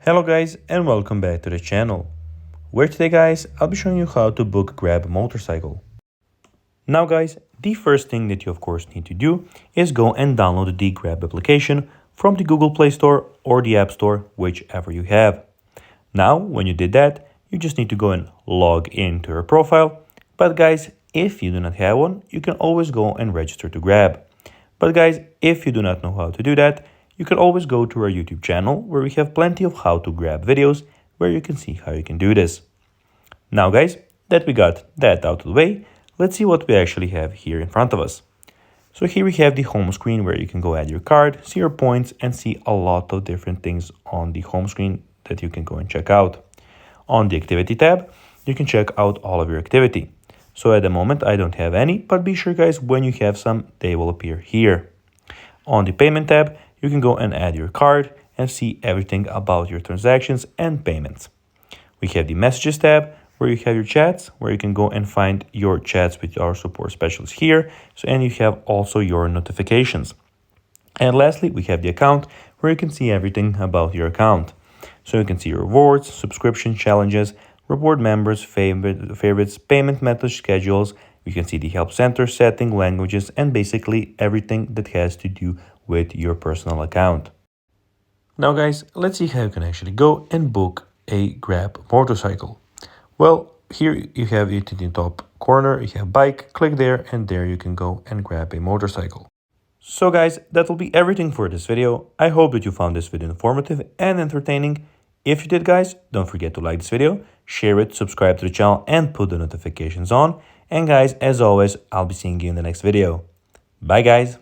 Hello guys and welcome back to the channel, where today guys I'll be showing you how to book grab a motorcycle. Now guys, the first thing that you of course need to do is go and download the Grab application from the Google Play Store or the App Store, whichever you have. Now when you did that, you just need to go and log into your profile. But guys, if you do not have one, you can always go and register to Grab. But guys, if you do not know how to do that, you can always go to our YouTube channel where we have plenty of how to grab videos where you can see how you can do this. Now guys, that we got that out of the way, let's see what we actually have here in front of us. So here we have the home screen where you can go add your card, see your points, and see a lot of different things on the home screen that you can go and check out. On the activity tab, you can check out all of your activity. So at the moment I don't have any, but be sure guys, when you have some, they will appear here. On the payment tab, you can go and add your card and see everything about your transactions and payments. We have the messages tab where you have your chats, where you can go and find your chats with our support specialist here. And you have also your notifications. And lastly, we have the account where you can see everything about your account. So you can see your rewards, subscription challenges, reward members, favorites, payment method schedules. You can see the help center, setting, languages, and basically everything that has to do with your personal account. Now guys, let's see how you can actually go and book a Grab motorcycle. Well, here you have it in the top corner, you have bike, click there, and there you can go and grab a motorcycle. So guys, that will be everything for this video. I hope that you found this video informative and entertaining. If you did guys, don't forget to like this video, share it, subscribe to the channel, and put the notifications on. And guys, as always, I'll be seeing you in the next video. Bye guys.